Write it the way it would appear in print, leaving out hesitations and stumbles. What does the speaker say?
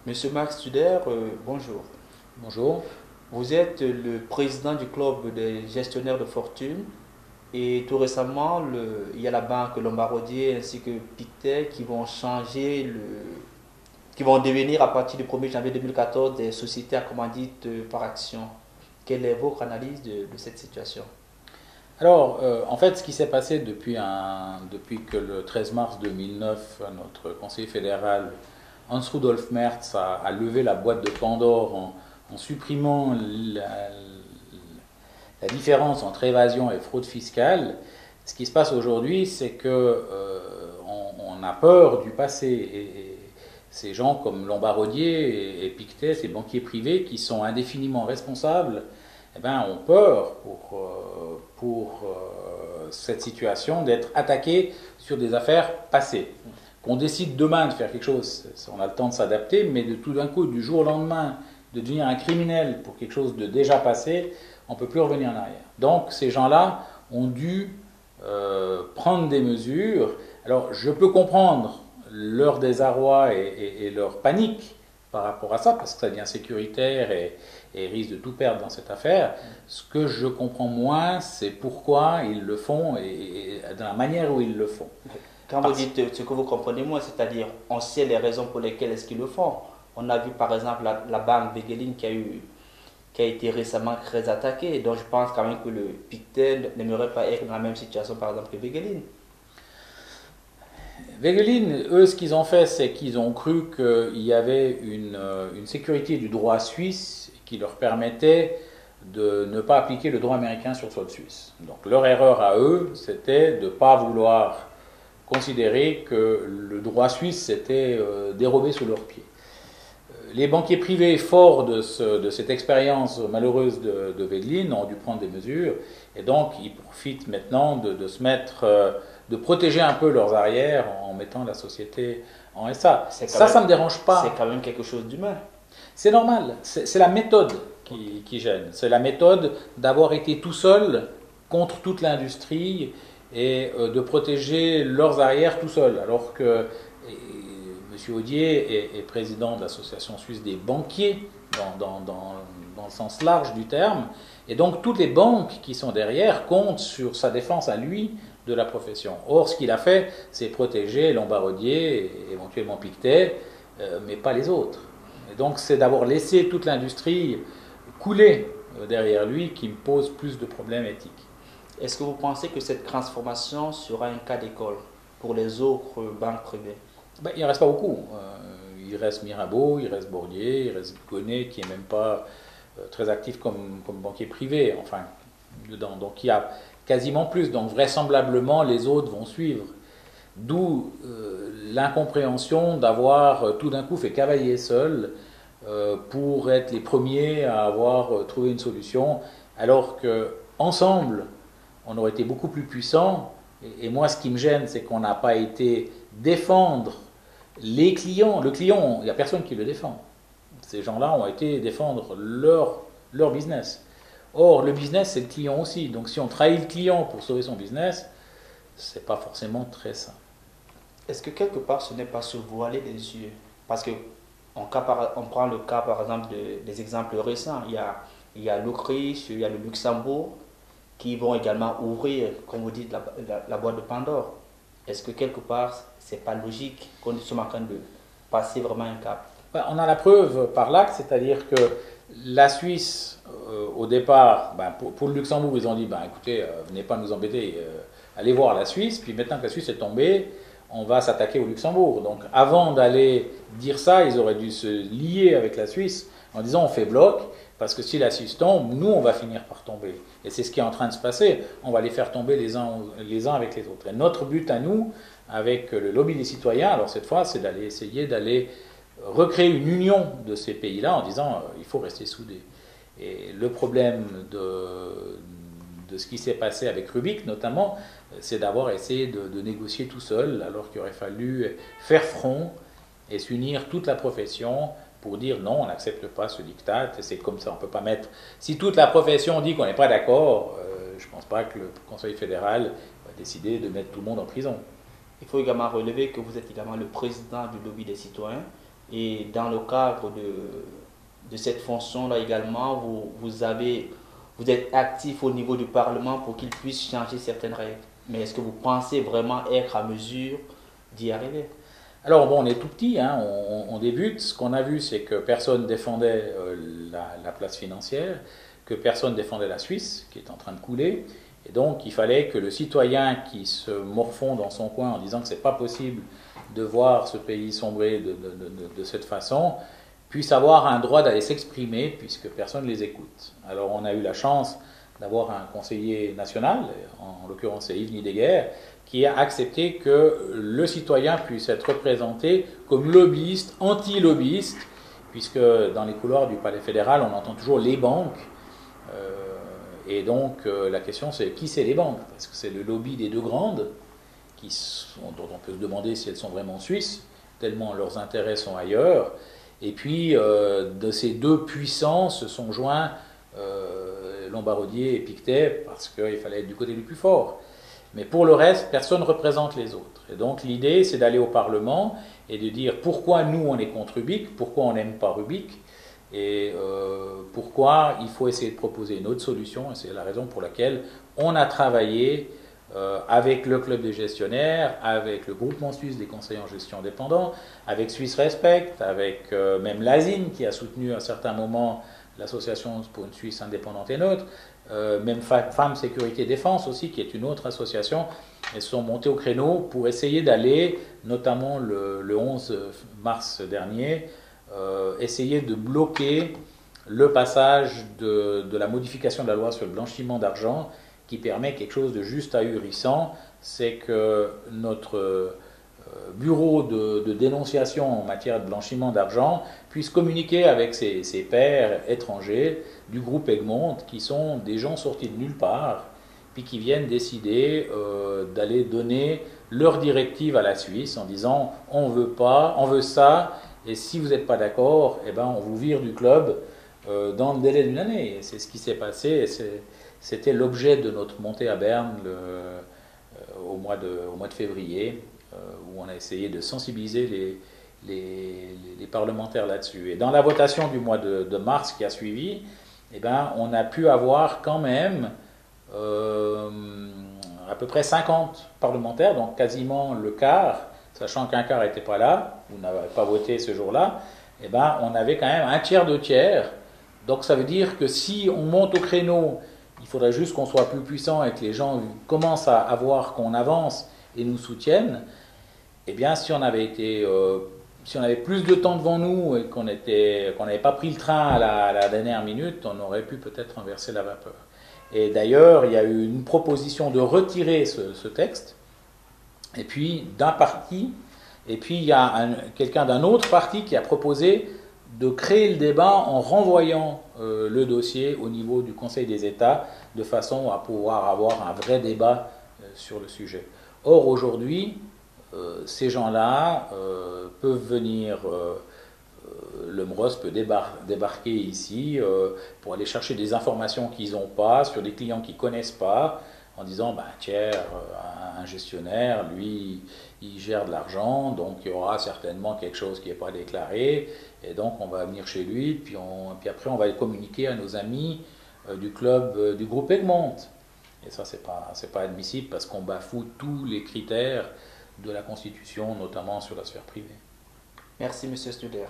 Monsieur Max Tuder, bonjour. Bonjour. Vous êtes le président du club des gestionnaires de fortune et tout récemment, il y a la banque Lombardier ainsi que Pictet qui vont qui vont devenir à partir du 1er janvier 2014 des sociétés à commandite par action. Quelle est votre analyse de cette situation? Alors, en fait, ce qui s'est passé depuis que le 13 mars 2009, notre conseiller fédéral Hans Rudolf Merz a levé la boîte de Pandore en supprimant la différence entre évasion et fraude fiscale. Ce qui se passe aujourd'hui, c'est que on a peur du passé et ces gens comme Lombardier et Pictet, ces banquiers privés qui sont indéfiniment responsables, eh ben, ont peur pour cette situation d'être attaqués sur des affaires passées. Qu'on décide demain de faire quelque chose, on a le temps de s'adapter, mais de tout d'un coup, du jour au lendemain, de devenir un criminel pour quelque chose de déjà passé, on ne peut plus revenir en arrière. Donc ces gens-là ont dû prendre des mesures. Alors je peux comprendre leur désarroi et leur panique par rapport à ça, parce que ça devient sécuritaire et risque de tout perdre dans cette affaire. Ce que je comprends moins, c'est pourquoi ils le font et de la manière où ils le font. Quand vous Parce, dites ce que vous comprenez moins, c'est-à-dire on sait les raisons pour lesquelles est-ce qu'ils le font. On a vu par exemple la banque Begelin qui a été récemment très attaquée. Donc je pense quand même que le Pictet n'aimerait pas être dans la même situation par exemple que Begelin. Wegelin, eux, ce qu'ils ont fait, c'est qu'ils ont cru qu'il y avait une sécurité du droit suisse qui leur permettait de ne pas appliquer le droit américain sur le sol suisse. Donc leur erreur à eux, c'était de ne pas vouloir considérer que le droit suisse s'était dérobé sous leurs pieds. Les banquiers privés, forts de cette expérience malheureuse de Wegelin, ont dû prendre des mesures et donc ils profitent maintenant de se mettre, de protéger un peu leurs arrières en mettant la société en SA. Ça me dérange C'est pas. quand même quelque chose d'humain. C'est normal. C'est la méthode qui gêne. C'est la méthode d'avoir été tout seul contre toute l'industrie et de protéger leurs arrières tout seul. Alors que M. Audier est président de l'Association suisse des banquiers, dans le sens large du terme, et donc toutes les banques qui sont derrière comptent sur sa défense à lui de la profession. Or, ce qu'il a fait, c'est protéger Lombardier et éventuellement Pictet, mais pas les autres. Et donc, c'est d'avoir laissé toute l'industrie couler derrière lui qui me pose plus de problèmes éthiques. Est-ce que vous pensez que cette transformation sera un cas d'école pour les autres banques privées? Ben, il ne reste pas beaucoup. Il reste Mirabeau, il reste Bourdier, il reste Gonnet qui n'est même pas très actif comme banquier privé. Enfin, dedans. Donc il y a quasiment plus. Donc vraisemblablement, les autres vont suivre. D'où l'incompréhension d'avoir tout d'un coup fait cavalier seul pour être les premiers à avoir trouvé une solution, alors que ensemble, on aurait été beaucoup plus puissants. Et moi, ce qui me gêne, c'est qu'on n'a pas été défendre les clients. Le client, il n'y a personne qui le défend. Ces gens-là ont été défendre leur business. Or, le business, c'est le client aussi. Donc, si on trahit le client pour sauver son business, c'est pas forcément très sain. Est-ce que quelque part ce n'est pas se voiler les yeux? Parce que on prend le cas par exemple des exemples récents. Il y a l'Autriche, il y a le Luxembourg qui vont également ouvrir, comme vous dites, la boîte de Pandore. Est-ce que quelque part c'est pas logique qu'on soit en train de passer vraiment un cap? On a la preuve par l'acte, c'est-à-dire que la Suisse, au départ, pour le Luxembourg, ils ont dit écoutez, venez pas nous embêter, allez voir la Suisse. Puis maintenant que la Suisse est tombée, on va s'attaquer au Luxembourg. Donc avant d'aller dire ça, ils auraient dû se lier avec la Suisse en disant on fait bloc, parce que si la Suisse tombe, nous on va finir par tomber. Et c'est ce qui est en train de se passer. On va les faire tomber les uns avec les autres. Et notre but à nous, avec le lobby des citoyens, alors cette fois, c'est d'aller essayer d'aller recréer une union de ces pays-là en disant il faut rester soudés. Et le problème de ce qui s'est passé avec Rubik, notamment, c'est d'avoir essayé de négocier tout seul, alors qu'il aurait fallu faire front et s'unir toute la profession pour dire non, on n'accepte pas ce diktat, c'est comme ça, on ne peut pas mettre... Si toute la profession dit qu'on n'est pas d'accord, je ne pense pas que le Conseil fédéral va décider de mettre tout le monde en prison. Il faut également relever que vous êtes également le président du lobby des citoyens. Et dans le cadre de cette fonction-là également, vous êtes actif au niveau du Parlement pour qu'il puisse changer certaines règles. Mais est-ce que vous pensez vraiment être à mesure d'y arriver? Alors bon, on est tout petit, hein, on débute. Ce qu'on a vu, c'est que personne défendait la place financière, que personne défendait la Suisse, qui est en train de couler. Et donc, il fallait que le citoyen qui se morfond dans son coin en disant que c'est pas possible de voir ce pays sombrer de cette façon, puisse avoir un droit d'aller s'exprimer, puisque personne ne les écoute. Alors, on a eu la chance d'avoir un conseiller national, en l'occurrence c'est Yves Nideguer, qui a accepté que le citoyen puisse être représenté comme lobbyiste, anti-lobbyiste, puisque dans les couloirs du Palais fédéral, on entend toujours les banques. Et donc la question c'est qui c'est les banques? Parce que c'est le lobby des deux grandes, dont on peut se demander si elles sont vraiment suisses, tellement leurs intérêts sont ailleurs. Et puis de ces deux puissants se sont joints Lombardier et Pictet, parce qu'il fallait être du côté du plus fort. Mais pour le reste, personne ne représente les autres. Et donc l'idée, c'est d'aller au Parlement et de dire pourquoi nous, on est contre Rubik, pourquoi on n'aime pas Rubik, et pourquoi il faut essayer de proposer une autre solution. Et c'est la raison pour laquelle on a travaillé avec le club des gestionnaires, avec le groupement suisse des conseillers en gestion indépendants, avec Suisse Respect, avec même l'ASIN qui a soutenu à un certain moment l'association pour une Suisse indépendante et neutre, même Femmes Sécurité Défense aussi, qui est une autre association, elles sont montées au créneau pour essayer d'aller, notamment le 11 mars dernier, essayer de bloquer le passage de la modification de la loi sur le blanchiment d'argent, qui permet quelque chose de juste ahurissant, c'est que notre bureau de dénonciation en matière de blanchiment d'argent puisse communiquer avec ses pairs étrangers du groupe Egmont, qui sont des gens sortis de nulle part, puis qui viennent décider d'aller donner leur directive à la Suisse en disant on veut pas, on veut ça, et si vous n'êtes pas d'accord, eh ben on vous vire du club dans le délai d'une année. Et c'est ce qui s'est passé, et c'était l'objet de notre montée à Berne au mois de février, où on a essayé de sensibiliser les parlementaires là-dessus. Et dans la votation du mois de mars qui a suivi, eh ben, on a pu avoir quand même à peu près 50 parlementaires, donc quasiment le quart, sachant qu'un quart n'était pas là, ou n'avait pas voté ce jour-là, eh ben, on avait quand même un tiers, deux tiers. Donc ça veut dire que si on monte au créneau, il faudrait juste qu'on soit plus puissant et que les gens commencent à voir qu'on avance et nous soutiennent. Eh bien, si on avait plus de temps devant nous et qu'on n'avait pas pris le train à la dernière minute, on aurait pu peut-être renverser la vapeur. Et d'ailleurs, il y a eu une proposition de retirer ce texte, et puis d'un parti, et puis il y a quelqu'un d'un autre parti qui a proposé de créer le débat en renvoyant le dossier au niveau du Conseil des États, de façon à pouvoir avoir un vrai débat sur le sujet. Or, aujourd'hui, ces gens-là peuvent venir, le MROS peut débarquer ici pour aller chercher des informations qu'ils n'ont pas sur des clients qu'ils ne connaissent pas, en disant, ben, tiens, un gestionnaire, lui, il gère de l'argent, donc il y aura certainement quelque chose qui n'est pas déclaré, et donc on va venir chez lui, puis après on va le communiquer à nos amis du club, du groupe Egmont. Et ça, c'est pas admissible parce qu'on bafoue tous les critères de la Constitution, notamment sur la sphère privée. Merci, Monsieur Studer.